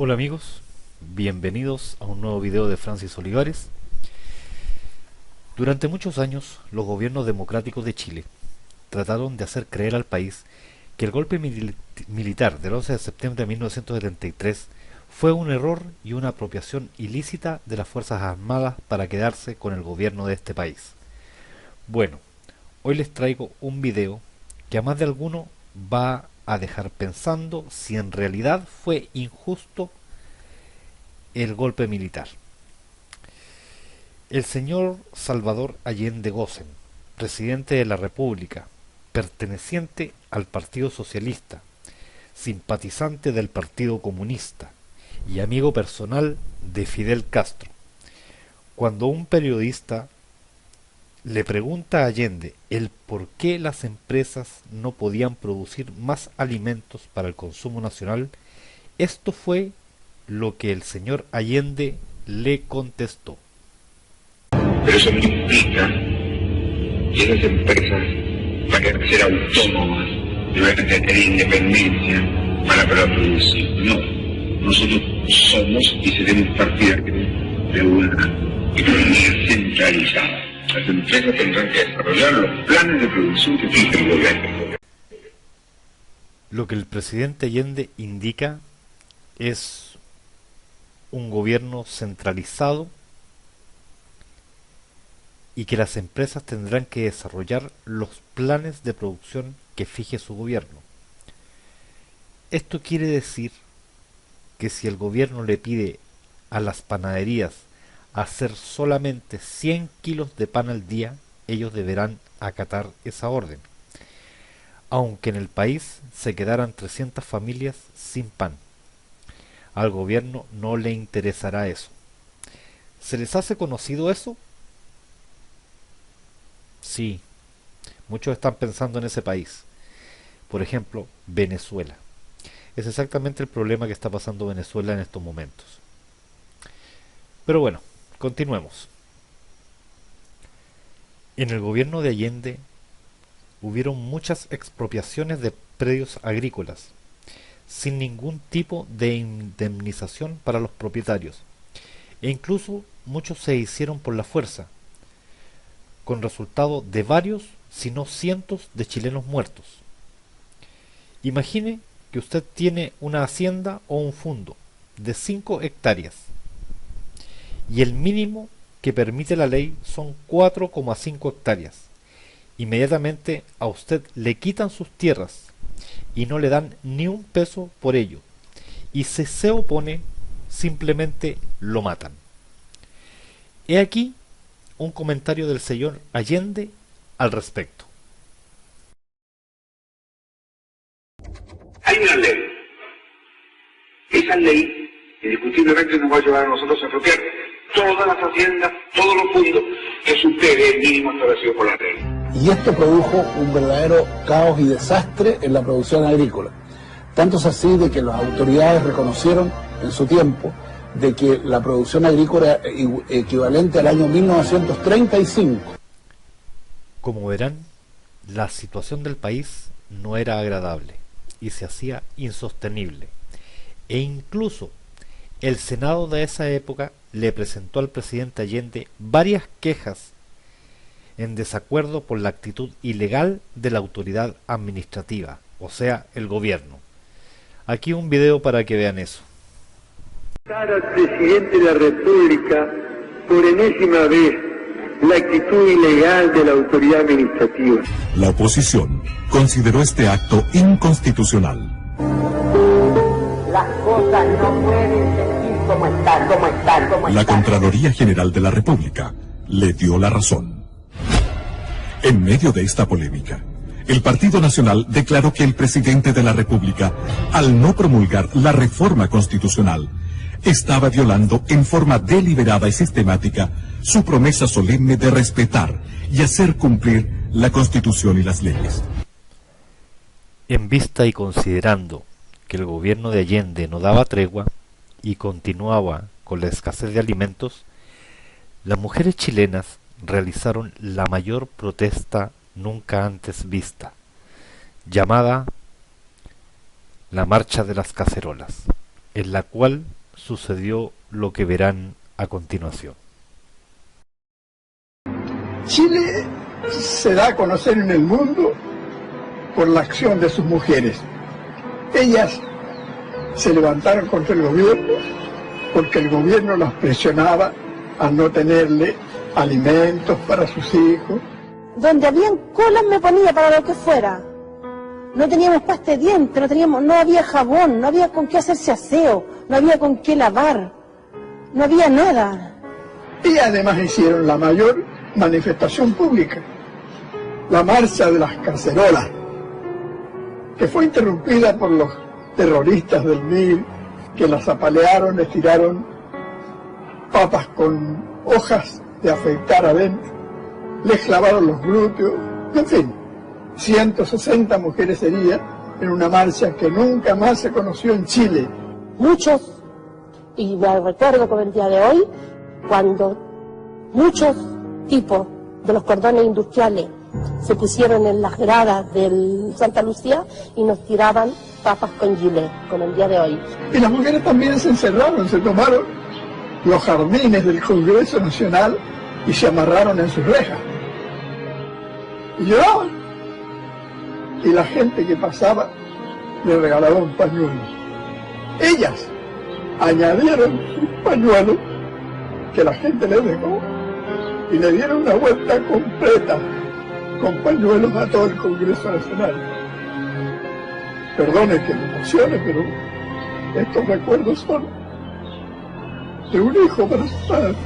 Hola amigos, bienvenidos a un nuevo video de Francis Olivares. Durante muchos años, los gobiernos democráticos de Chile trataron de hacer creer al país que el golpe militar del 11 de septiembre de 1973 fue un error y una apropiación ilícita de las Fuerzas Armadas para quedarse con el gobierno de este país. Bueno, hoy les traigo un video que a más de alguno va a dejar pensando si en realidad fue injusto el golpe militar. El señor Salvador Allende Gossen, presidente de la República, perteneciente al Partido Socialista, simpatizante del Partido Comunista y amigo personal de Fidel Castro, cuando un periodista le pregunta a Allende el por qué las empresas no podían producir más alimentos para el consumo nacional, esto fue lo que el señor Allende le contestó. Pero eso no implica que esas empresas vayan a ser autónomas y vayan a tener independencia para producir. No, nosotros somos y seremos partidarios de una economía centralizada. Las empresas tendrán que desarrollar los planes de producción que fije el gobierno. Lo que el presidente Allende indica es un gobierno centralizado y que las empresas tendrán que desarrollar los planes de producción que fije su gobierno. Esto quiere decir que si el gobierno le pide a las panaderías hacer solamente 100 kilos de pan al día, ellos deberán acatar esa orden, aunque en el país se quedaran 300 familias sin pan. Al gobierno no le interesará eso. ¿Se les hace conocido eso? Sí, muchos están pensando en ese país. Por ejemplo, Venezuela. Es exactamente el problema que está pasando Venezuela en estos momentos. Pero bueno, continuemos. En el gobierno de Allende hubieron muchas expropiaciones de predios agrícolas, sin ningún tipo de indemnización para los propietarios, e incluso muchos se hicieron por la fuerza, con resultado de varios, si no cientos, de chilenos muertos. Imagine que usted tiene una hacienda o un fundo de 5 hectáreas y el mínimo que permite la ley son 4,5 hectáreas. Inmediatamente a usted le quitan sus tierras y no le dan ni un peso por ello, y si se opone, simplemente lo matan. He aquí un comentario del señor Allende al respecto. Hay una ley. Esa ley indiscutiblemente nos va a llevar a nosotros a expropiar todas las haciendas, todos los fondos que supere el mínimo establecido por la ley. Y esto produjo un verdadero caos y desastre en la producción agrícola. Tanto es así de que las autoridades reconocieron en su tiempo de que la producción agrícola equivalente al año 1935. Como verán, la situación del país no era agradable y se hacía insostenible. E incluso el Senado de esa época le presentó al presidente Allende varias quejas en desacuerdo por la actitud ilegal de la autoridad administrativa, o sea, el gobierno. Aquí un video para que vean eso. Al presidente de la República por enésima vez la actitud ilegal de la autoridad administrativa. La oposición consideró este acto inconstitucional. Las cosas no pueden seguir como están. La Contraloría General de la República le dio la razón. En medio de esta polémica, el Partido Nacional declaró que el presidente de la República, al no promulgar la reforma constitucional, estaba violando en forma deliberada y sistemática su promesa solemne de respetar y hacer cumplir la Constitución y las leyes. En vista y considerando que el gobierno de Allende no daba tregua y continuaba con la escasez de alimentos, las mujeres chilenas realizaron la mayor protesta nunca antes vista, llamada la Marcha de las Cacerolas, en la cual sucedió lo que verán a continuación. Chile se da a conocer en el mundo por la acción de sus mujeres. Ellas se levantaron contra el gobierno porque el gobierno las presionaba a no tenerle alimentos para sus hijos. Donde habían colas me ponía para lo que fuera. No teníamos pasta de dientes, no había jabón, no había con qué hacerse aseo, no había con qué lavar, no había nada. Y además hicieron la mayor manifestación pública, la marcha de las cacerolas, que fue interrumpida por los terroristas del MIR, que las apalearon, les tiraron papas con hojas de afeitar adentro, les clavaron los glúteos, en fin, 160 mujeres heridas en una marcha que nunca más se conoció en Chile. Muchos, y me recuerdo como el día de hoy, cuando muchos tipos de los cordones industriales se pusieron en las gradas del Santa Lucía y nos tiraban papas con gilet, como el día de hoy. Y las mujeres también se encerraron, se tomaron los jardines del Congreso Nacional y se amarraron en sus rejas. Y lloraban. Y la gente que pasaba le regalaba un pañuelo. Ellas añadieron un pañuelo que la gente les dejó y le dieron una vuelta completa con pañuelos a todo el Congreso Nacional. Perdone que me emocione, pero estos recuerdos son de un hijo para su padre.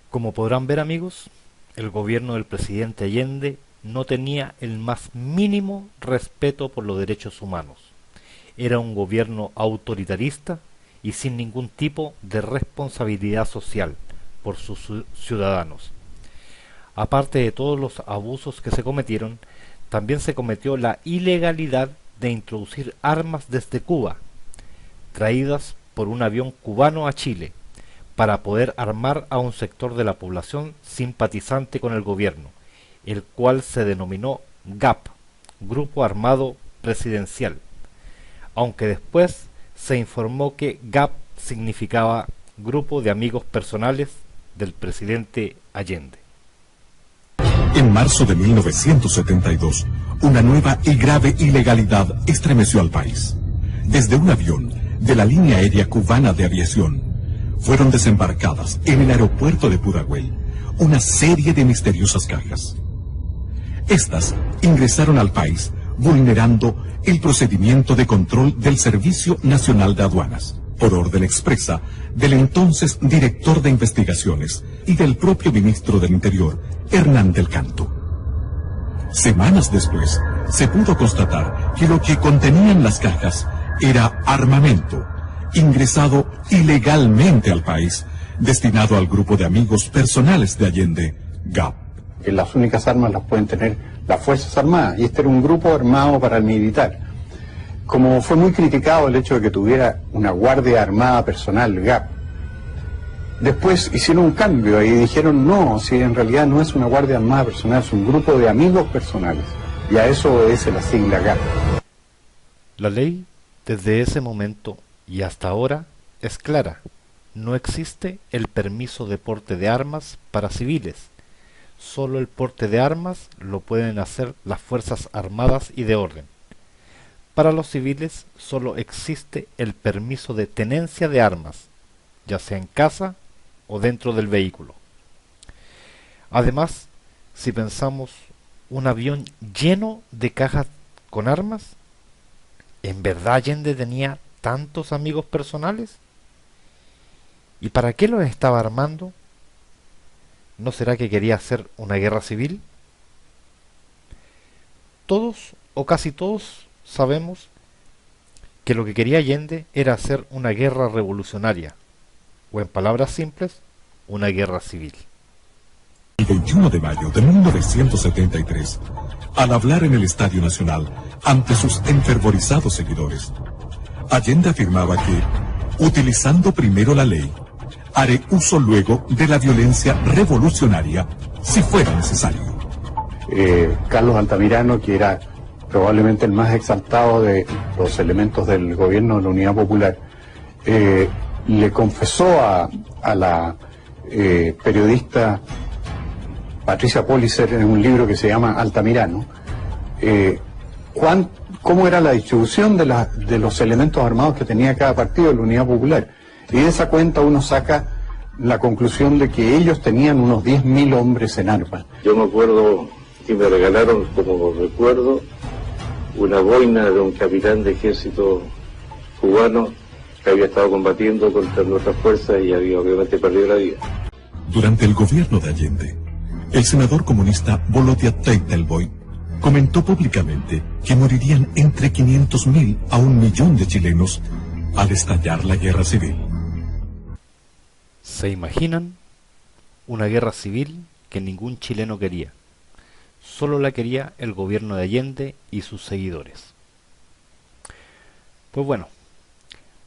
Como podrán ver, amigos, el gobierno del presidente Allende no tenía el más mínimo respeto por los derechos humanos. Era un gobierno autoritarista y sin ningún tipo de responsabilidad social por sus ciudadanos. Aparte de todos los abusos que se cometieron, también se cometió la ilegalidad de introducir armas desde Cuba, traídas por un avión cubano a Chile, para poder armar a un sector de la población simpatizante con el gobierno, el cual se denominó GAP, Grupo Armado Presidencial, aunque después se informó que GAP significaba Grupo de Amigos Personales del presidente Allende. En marzo de 1972, una nueva y grave ilegalidad estremeció al país. Desde un avión de la línea aérea cubana de aviación, fueron desembarcadas en el aeropuerto de Pudahuel una serie de misteriosas cajas. Estas ingresaron al país vulnerando el procedimiento de control del Servicio Nacional de Aduanas, por orden expresa del entonces director de investigaciones y del propio ministro del Interior, Hernán del Canto. Semanas después, se pudo constatar que lo que contenían las cajas era armamento, ingresado ilegalmente al país, destinado al grupo de amigos personales de Allende, GAP. Las únicas armas las pueden tener las Fuerzas Armadas, y este era un grupo armado paramilitar. Como fue muy criticado el hecho de que tuviera una Guardia Armada personal, GAP, después hicieron un cambio y dijeron no, si en realidad no es una Guardia Armada personal, es un grupo de amigos personales, y a eso obedece la sigla GAP. La ley, desde ese momento y hasta ahora, es clara. No existe el permiso de porte de armas para civiles. Solo el porte de armas lo pueden hacer las Fuerzas Armadas y de orden. Para los civiles solo existe el permiso de tenencia de armas, ya sea en casa o dentro del vehículo. Además, si pensamos un avión lleno de cajas con armas, ¿en verdad Allende tenía tantos amigos personales? ¿Y para qué los estaba armando? ¿No será que quería hacer una guerra civil? Todos o casi todos sabemos que lo que quería Allende era hacer una guerra revolucionaria, o en palabras simples, una guerra civil. El 21 de mayo de 1973, al hablar en el Estadio Nacional ante sus enfervorizados seguidores, Allende afirmaba que, utilizando primero la ley, haré uso luego de la violencia revolucionaria si fuera necesario. Carlos Altamirano, que era probablemente el más exaltado de los elementos del gobierno de la Unidad Popular, le confesó a la periodista Patricia Pollicer en un libro que se llama Altamirano, cómo era la distribución de los elementos armados que tenía cada partido de la Unidad Popular. Y de esa cuenta uno saca la conclusión de que ellos tenían unos 10.000 hombres en armas. Yo me acuerdo que me regalaron, como recuerdo, una boina de un capitán de ejército cubano que había estado combatiendo contra nuestras fuerzas y había obviamente perdido la vida. Durante el gobierno de Allende, el senador comunista Volodya Teitelboy comentó públicamente que morirían entre 500.000 a 1.000.000 de chilenos al estallar la guerra civil. ¿Se imaginan? Una guerra civil que ningún chileno quería. Solo la quería el gobierno de Allende y sus seguidores. Pues bueno,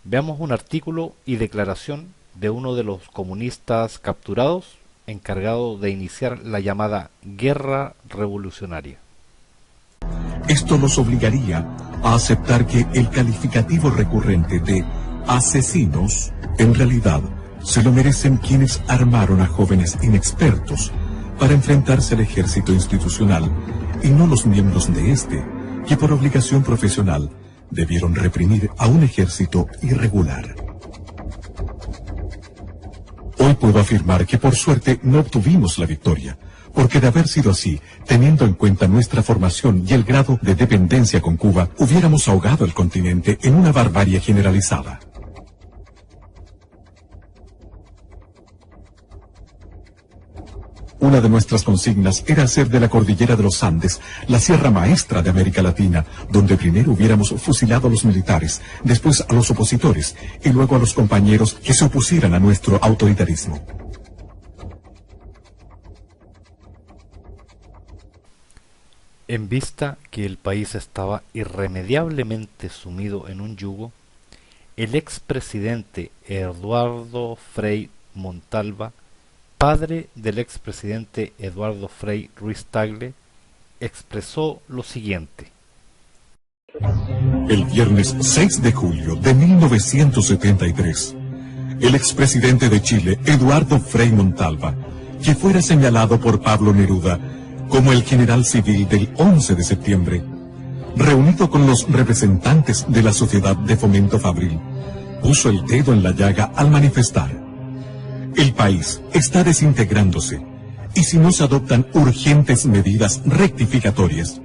veamos un artículo y declaración de uno de los comunistas capturados encargado de iniciar la llamada guerra revolucionaria. Esto los obligaría a aceptar que el calificativo recurrente de asesinos en realidad se lo merecen quienes armaron a jóvenes inexpertos para enfrentarse al ejército institucional y no los miembros de este, que por obligación profesional debieron reprimir a un ejército irregular. Hoy puedo afirmar que por suerte no obtuvimos la victoria, porque de haber sido así, teniendo en cuenta nuestra formación y el grado de dependencia con Cuba, hubiéramos ahogado el continente en una barbarie generalizada. Una de nuestras consignas era hacer de la cordillera de los Andes la sierra maestra de América Latina, donde primero hubiéramos fusilado a los militares, después a los opositores y luego a los compañeros que se opusieran a nuestro autoritarismo. En vista que el país estaba irremediablemente sumido en un yugo, el expresidente Eduardo Frei Montalva, padre del expresidente Eduardo Frei Ruiz-Tagle, expresó lo siguiente. El viernes 6 de julio de 1973, el expresidente de Chile, Eduardo Frei Montalva, que fuera señalado por Pablo Neruda como el general civil del 11 de septiembre, reunido con los representantes de la Sociedad de Fomento Fabril, puso el dedo en la llaga al manifestar: el país está desintegrándose, y si no se adoptan urgentes medidas rectificatorias,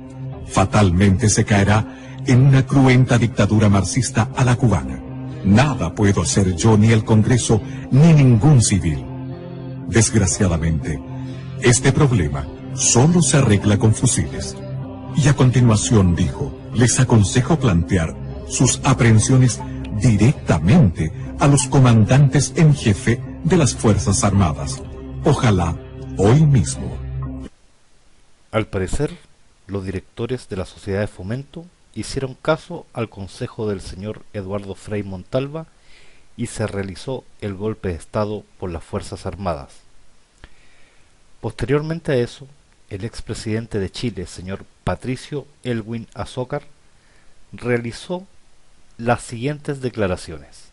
fatalmente se caerá en una cruenta dictadura marxista a la cubana. Nada puedo hacer yo, ni el Congreso, ni ningún civil. Desgraciadamente, este problema solo se arregla con fusiles. Y a continuación dijo: les aconsejo plantear sus aprehensiones directamente a los comandantes en jefe de las Fuerzas Armadas. Ojalá hoy mismo. Al parecer, los directores de la Sociedad de Fomento hicieron caso al consejo del señor Eduardo Frei Montalva y se realizó el golpe de Estado por las Fuerzas Armadas. Posteriormente a eso, el expresidente de Chile, señor Patricio Elwin Azócar, realizó las siguientes declaraciones.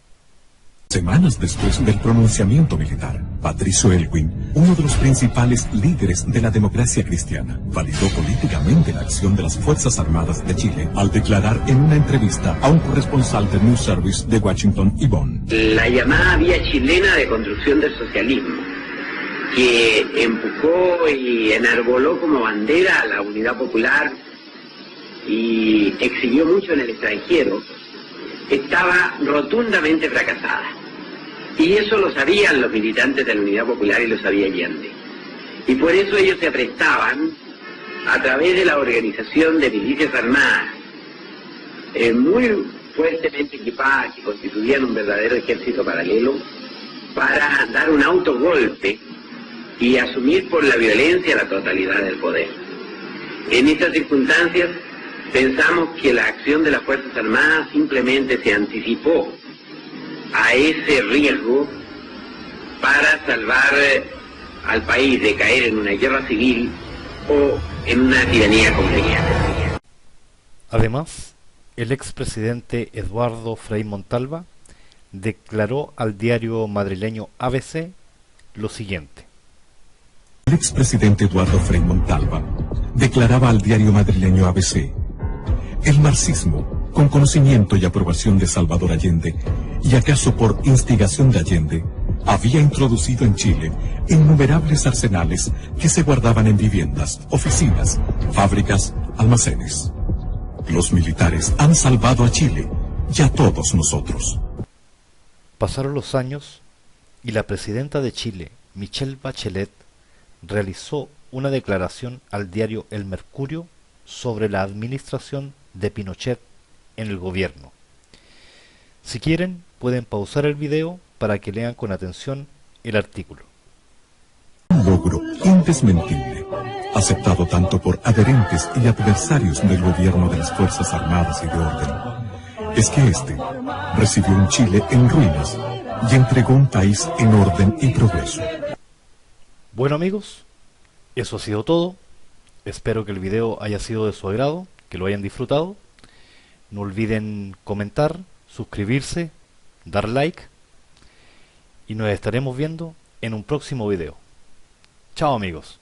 Semanas después del pronunciamiento militar, Patricio Elwin, uno de los principales líderes de la democracia cristiana, validó políticamente la acción de las Fuerzas Armadas de Chile al declarar en una entrevista a un corresponsal de News Service de Washington y Bonn: la llamada vía chilena de construcción del socialismo, que empujó y enarboló como bandera a la unidad popular y exhibió mucho en el extranjero, estaba rotundamente fracasada. Y eso lo sabían los militantes de la Unidad Popular y lo sabía Allende. Y por eso ellos se aprestaban, a través de la organización de milicias armadas, muy fuertemente equipadas, que constituían un verdadero ejército paralelo, para dar un autogolpe y asumir por la violencia la totalidad del poder. En estas circunstancias, pensamos que la acción de las Fuerzas Armadas simplemente se anticipó a ese riesgo para salvar al país de caer en una guerra civil o en una tiranía completa. Además, el expresidente Eduardo Frei Montalva declaró al diario madrileño ABC lo siguiente. El expresidente Eduardo Frei Montalva declaraba al diario madrileño ABC: el marxismo, con conocimiento y aprobación de Salvador Allende, y acaso por instigación de Allende, había introducido en Chile innumerables arsenales que se guardaban en viviendas, oficinas, fábricas, almacenes. Los militares han salvado a Chile y a todos nosotros. Pasaron los años y la presidenta de Chile, Michelle Bachelet, realizó una declaración al diario El Mercurio sobre la administración de Pinochet en el gobierno. Si quieren, pueden pausar el video para que lean con atención el artículo. Un logro indesmentible, aceptado tanto por adherentes y adversarios del gobierno de las Fuerzas Armadas y de Orden, es que éste recibió un Chile en ruinas y entregó un país en orden y progreso. Bueno amigos, eso ha sido todo. Espero que el video haya sido de su agrado, que lo hayan disfrutado. No olviden comentar, suscribirse, dar like y nos estaremos viendo en un próximo video. Chao amigos.